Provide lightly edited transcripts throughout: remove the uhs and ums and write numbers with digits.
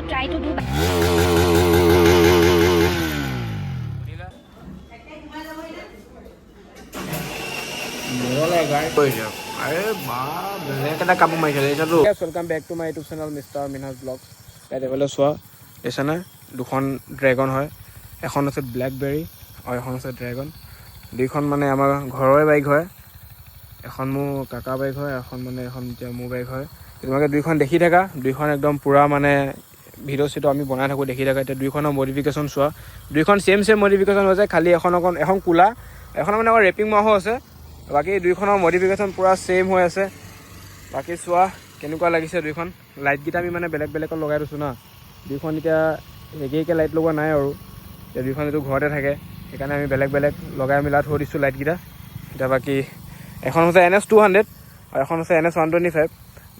try to do. Welcome back to my YouTube channel Mr. Minhas Vlogs. এফালে চোৱা দেখিছা না দুখন ড্ৰেগন হয় এখন আছে ব্লেকবেৰী আৰু এখন আছে ড্ৰেগন দুইখন মানে আমাৰ ঘৰৰে বাইক হয় এখন মোৰ কাকা বাইক হয় এখন মানে এখন এতিয়া মোৰ বাইক হয় তোমালোকে দুইখন দেখি থাকা দুইখন একদম পুৰা মানে ভিডিঅ' চিডিঅ' আমি বনাই থাকোঁ দেখি থাকা এতিয়া দুইখনৰ মডিফিকেশ্যন চোৱা দুইখন ছেম মডিফিকেশ্যন হৈছে খালি এখন কোলা এখন মানে আমাৰ ৰেপিং মাহো আছে বাকী দুইখনৰ মডিফিকেশ্যন পুৰা ছেম হৈ আছে বাকী চোৱা কেনেকুৱা লাগিছে দুইখন লাইটকেইটা আমি মানে বেলেগ বেলেগত লগাই দিছোঁ না দুইখন এতিয়া একেইকে লাইট লগোৱা নাই আৰু এতিয়া দুইখন এইটো ঘৰতে থাকে সেইকাৰণে আমি বেলেগ বেলেগ লগাই মিলাই থৈ দিছোঁ লাইটকেইটা এতিয়া বাকী এখন হৈছে NS200 আৰু এখন হৈছে NS125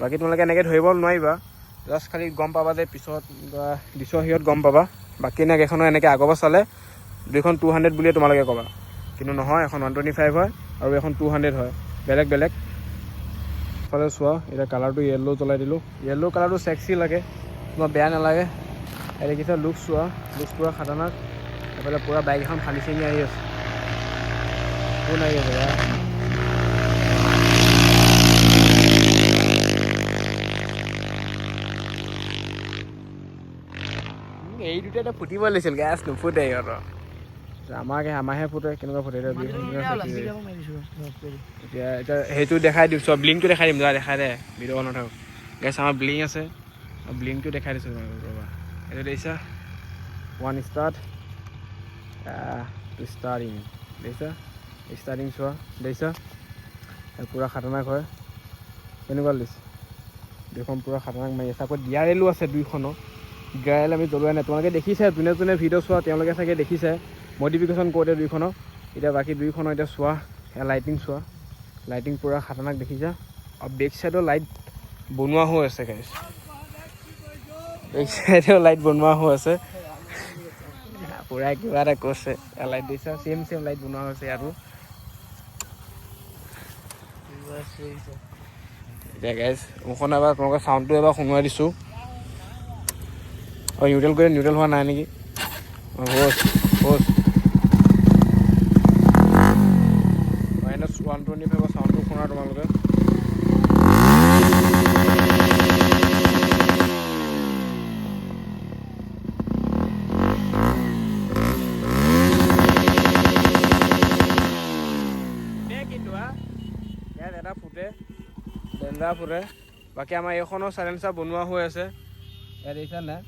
বাকী তোমালোকে এনেকৈ ধৰিব নোৱাৰিবা জাষ্ট খালি গম পাবা যে পিছত দিছৰ সিহঁত গম পাবা বাকী এনেকৈ এখনৰ এনেকৈ আগৰ পৰা চালে দুইখন 200 বুলিয়ে তোমালোকে ক'বা কিন্তু নহয় এখন 125 হয় আৰু এখন 200 হয় বেলেগ বেলেগ ফালে চোৱা এতিয়া কালাৰটো য়েল্লো জ্বলাই দিলোঁ য়েল্লো কালাৰটো চেক্সি লাগে তোমাৰ বেয়া নালাগে এই দেখিছা লুকছ চোৱা লুকছ পুৰা খাতাৰনাক এইফালে পুৰা বাইক এখন ফালি চিঙি আহি আছে কোন আহি আছে এই দুটা এটা ফুটিব লাগিছিল গেছ নুফুটে সিহঁতৰ আমাৰহে ফুটে কেনেকুৱা ফুটে এতিয়া এতিয়া সেইটো দেখাই দিম চব ব্লিংকটো দেখাই দিম যা দেখাই দে ভিডিঅ' নাথাকক গেছ আমাৰ ব্লিং আছে ব্লিংকটো দেখাই দিছোঁ ৰ'বা এইটো দেখিছা 1 ষ্টাৰ্ট 2 ষ্টাৰ্টিং দেখিছা ষ্টাৰ্টিং চোৱা দেখিছা পূৰা খাতৰনাক হয় কেনেকুৱা লাগিছে দুইখন পূৰা খাতৰনাক মাৰি আছে আকৌ ডিয়াৰ এলো আছে দুইখনো ডিয়াৰ এল আমি জ্বলোৱাই নাই তোমালোকে দেখিছে যোনে যোনে ভিডিঅ' চোৱা তেওঁলোকে চাগে দেখিছে মডিফিকেশ্যন কৰোঁতে দুইখনক এতিয়া বাকী দুইখনৰ এতিয়া চোৱা লাইটিং চোৱা লাইটিং পূৰা খাতৰনাক দেখিছা আৰু বেক চাইডৰ লাইট বনোৱা হৈ আছে গাইছ বেক চাইডেও লাইট বনোৱা হৈ আছে পূৰা কিবা এটা কৈছে লাইট দিছা ছেম লাইট বনোৱা হৈছে আৰু এতিয়া গাইছ মোৰখন এবাৰ তোমালোকৰ চাউণ্ডটো এবাৰ শুনোৱাই দিছোঁ অঁ নিউট্ৰেল হোৱা নাই নেকি হৈছে NS125 চাউণ্ডটো শুনা তোমালোকে এটা ফুটে ডেঞ্জাৰ ফুটে বাকী আমাৰ এইখনৰ চাইলেঞ্চাৰ বনোৱা হৈ আছে ইয়াত দেখিছা নাই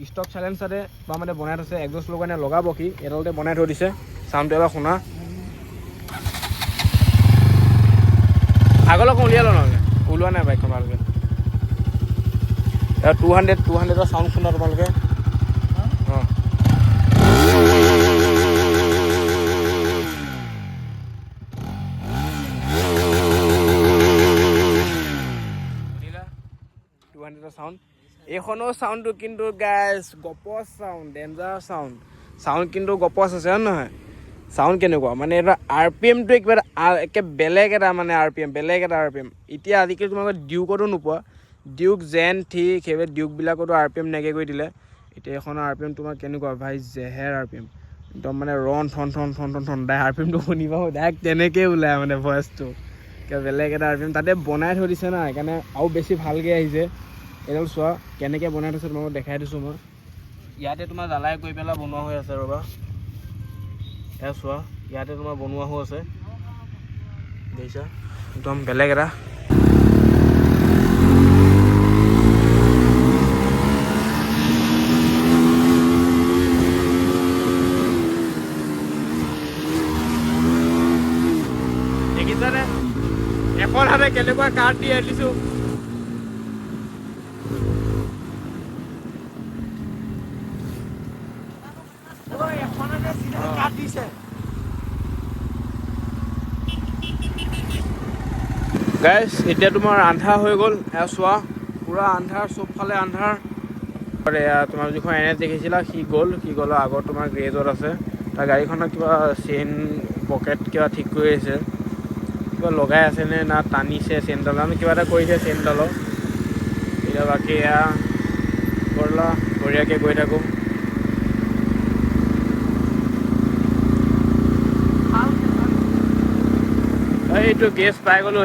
ষ্টক চাইলেঞ্চাৰে বা মানে বনাই থৈছে একজষ্ট লগাই লগাব কি এডালতে বনাই থৈ দিছে চাউণ্ডটো এবাৰ শুনা আগলৈকে উলিয়াই লওঁ নহ'লে ওলোৱা নাই বাইকখন ভালকৈ 200ৰ চাউণ্ড শুনা তোমালোকে অঁ চাউণ্ড এইখনৰ চাউণ্ডটো কিন্তু গাইজ গপচ চাউণ্ড ডেঞ্জাৰ চাউণ্ড কিন্তু গপচ আছে হয় নহয় চাউণ্ড কেনেকুৱা মানে এটা RPMটো একে বেলেগ এটা মানে বেলেগ এটা RPM এতিয়া আজিকালি তোমালোকে ডিউকতো নোপোৱা ডিউক জেন ঠিক সেইবোৰ ডিউকবিলাকতো RPM নাইকিয়া কৰি দিলে এতিয়া এইখনৰ RPM তোমাৰ কেনেকুৱা ভাই জেহেৰ RPM একদম মানে ৰন RPMটো শুনিবা ডাইৰেক্ট তেনেকৈয়ে ওলায় মানে ভইচটো বেলেগ এটা RPM তাতে বনাই থৈ দিছে না সেইকাৰণে আৰু বেছি ভালকৈ আহিছে এইডাল চোৱা কেনেকৈ বনাই থৈছে তোমাক দেখাই দিছোঁ মই ইয়াতে তোমাৰ জ্বালাই কৰি পেলাই বনোৱা হৈ আছে ৰ'বা এয়া চোৱা ইয়াতে তোমাৰ বনোৱা হৈ আছে দেখিছা একদম বেলেগ এটা দেখিছানে এখন হাতে কেনেকুৱা কাঠ দি আনিছোঁ গাইজ এতিয়া তোমাৰ আন্ধাৰ হৈ গ'ল এয়া চোৱা পূৰা আন্ধাৰ চবফালে আন্ধাৰ এয়া তোমাৰ যিখন NS দেখিছিলা সি গ'ল আগত তোমাৰ গ্ৰেজত আছে তাৰ গাড়ীখনৰ কিবা চেইন পকেট কিবা ঠিক কৰি আছে কিবা লগাই আছে নে না টানিছে চেইনডাল আমি কিবা এটা কৰিছে চেইনডালৰ এতিয়া বাকী এয়া ঘৰ ব'লা বঢ়িয়াকৈ গৈ থাকোঁ। এইটো গেছ পাই গ'লোঁ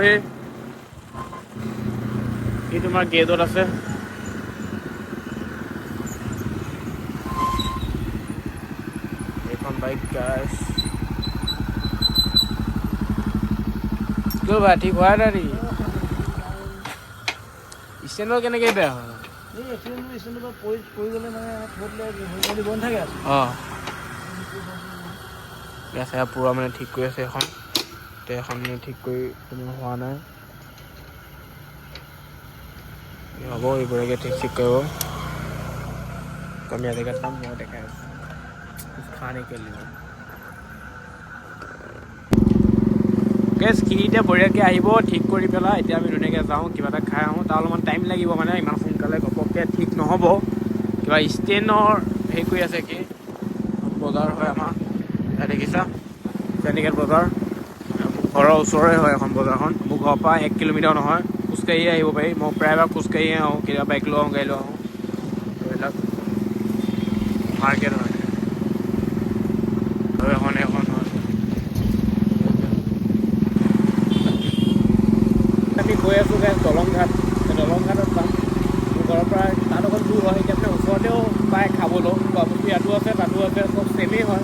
এই তোমাৰ গেটত আছে। এইখন বাইক গাইছ কিয় ভাই ঠিক হোৱা নাই নেকি? ষ্টেণ্ডৰ কেনেকৈ বেয়া হয়? অঁ আছে পূৰা মানে ঠিক কৰি আছে এখন। এতিয়া এখন মানে ঠিক কৰি তোমাৰ হোৱা নাই, হ'ব এইবোৰকে ঠিক কৰিব। কমীয়া জেগাত পাম মই দেখাই আছোঁ খানে কে লিয়ে। গেছ সি এতিয়া বঢ়িয়াকৈ আহিব ঠিক কৰি পেলাই। এতিয়া আমি ধুনীয়াকৈ যাওঁ কিবা এটা খাই আহোঁ। তাৰ অলপমান টাইম লাগিব মানে ইমান সোনকালে ঘপককৈ ঠিক নহ'ব। কিবা ষ্টেণ্ডৰ হেৰি কৰি আছে কি বজাৰ হয় আমাৰ ইয়াত দেখিছা চেণ্ডিগেট বজাৰ। ঘৰৰ ওচৰৰে হয় এখন বজাৰখন। মোৰ ঘৰৰ পৰা 1 কিলোমিটাৰ নহয়, খোজকাঢ়িয়ে আহিব পাৰি। মই প্ৰায়ভাগ খোজকাঢ়িয়ে আহোঁ, কেতিয়াবা বাইক লৈ আহোঁ গাড়ী লৈ আহোঁ। এইবিলাক মাৰ্কেট হয় আৰু এখন হয়। আমি গৈ আছোঁ দলং ঘাট পাম। মোৰ ঘৰৰ পৰা তাত অকণ দূৰ হয়। এতিয়া মানে ওচৰতেও পায় খাবলৈ খোৱা বস্তু ইয়াতো আছে তাতো আছে, চব চেমেই হয়।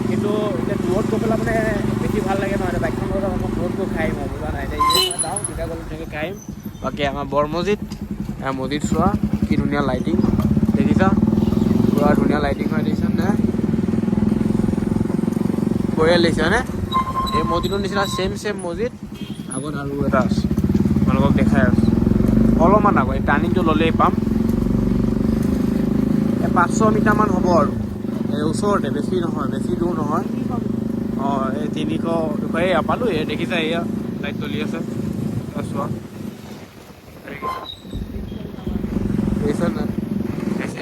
কিন্তু এতিয়া দূৰত গৈ পেলাই মানে বেছি ভাল লাগে নহয়। এতিয়া বাইকখন লৈ যাওঁ মই দূৰত গৈ খাই আহিম আৰু বুজা নাই। এতিয়া যাওঁ তেতিয়া গ'লে ধুনীয়াকৈ খাই আহিম। বাকী আমাৰ বৰ মছজিদ মছজিদ চোৱা কি ধুনীয়া লাইটিং দেখিছা, পূৰা ধুনীয়া লাইটিং হয় দেখিছা নে? বঢ়িয়া লাগিছে হয়নে? এই মছজিদৰ নিচিনা চেম মছজিদ আগত আৰু এটা আছে, তোমালোকক দেখাই আছোঁ। অলপমান আগত এই টাৰ্ণিংটো ল'লেই পাম। 500 মিটাৰমান হ'ব আৰু এই ওচৰতে, বেছি নহয়, বেছি দূৰ নহয়। অঁ এই 300 এই পালোঁ। এই দেখিছা এয়া লাইট জ্বলি আছে চোৱা দেখিছা নাই?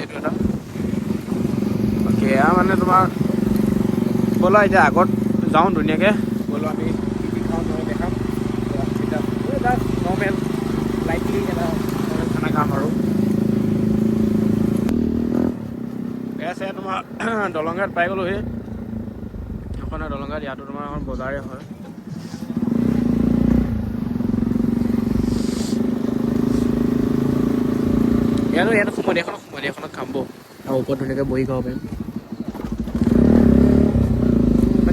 এইটো এটা বাকী এয়া মানে তোমাৰ ব'লা এতিয়া আগত যাওঁ ধুনীয়াকৈ। ব'লা আমি কি খাওঁ মই দেখাম। এতিয়া নৰ্মেল লাইটলি এটা খানা খাম আৰু আছে তোমাৰ দলং ঘাট পাই গ'লোঁ। এখন দলং ঘাট, ইয়াতো তোমাৰ এখন বজাৰে হয়। ইয়াতো সুমদিয়াখনত খাম বৌ আৰু ওপৰত ধুনীয়াকৈ বহি খাব পাৰিম।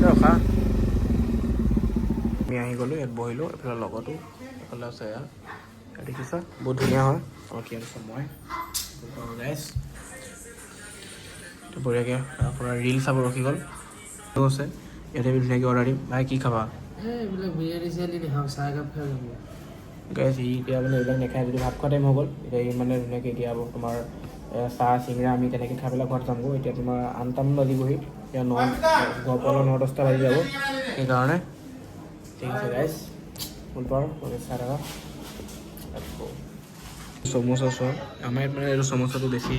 ৰখা আমি আহি গ'লোঁ, ইয়াত বহিলোঁ। এইফালে লগতো এইফালে আছে এয়া দেখিছা বহুত ধুনীয়া হয়। কি আনিছোঁ মই গাইছ বঢ়িয়াকৈ আপোনাৰ ৰিল চাব ৰখি গ'ল আছে। ইয়াতে আমি ধুনীয়াকৈ অৰ্ডাৰ দিম। ভাই কি খাবা? এইবিলাক বিৰিয়ানী চিৰিয়ানী নাখাওঁ, চাহ একাপ খাই ল'ব। গাইছ সি এতিয়া মানে এইবিলাক নাখায়। যদি ভাত খোৱা টাইম হৈ গ'ল এতিয়া ই মানে ধুনীয়াকৈ এতিয়া তোমাৰ চাহ চিঙৰা আমি তেনেকৈ খাই পেলাই ঘৰত যামগৈ। এতিয়া তোমাৰ 8টামান বাজিবহি। এতিয়া ঘৰ পৰা 9-10টা বাজি যাব। সেইকাৰণে ঠিক আছে গাইছ ফুলপাৰ চাই থাকা। চমোচা চোৱা আমাৰ ইয়াত মানে এইটো চমোচাটো বেছি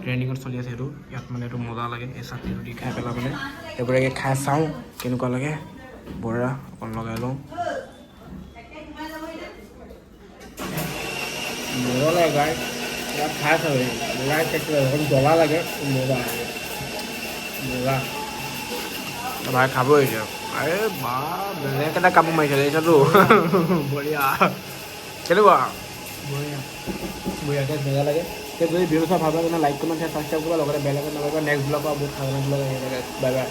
ট্ৰেণ্ডিঙত চলি আছে। ইয়াত মানে এইটো মজা লাগে। এই চাটনিটো দি খাই পেলাই মানে এইবোৰে খাই চাওঁ কেনেকুৱা লাগে। বঢ়িয়া অকণ লগাই লওঁ মজা লাগে গাই। ইয়াত খাই চাওঁ মজাই খাইছোঁ অকণ জ্বলা লাগে মজা মজা ভাই খাবই এতিয়া। আৰে বা বেলেগ এটা কাপোৰ মাৰিছে দেখিছাতো বঢ়িয়া কেনেকুৱা বঢ়িয়াকৈ মজা লাগে। যদি ভিডিঅ' চাই ভাল লাগে লাইক কমেণ্ট ছাবস্ক্ৰাইব কৰিব লগতে বেলেগত নকৰিবা। নেক্সট ব্লগৰ বহুত খাবলৈ ব্লগ আহি থাকে। Bye bye.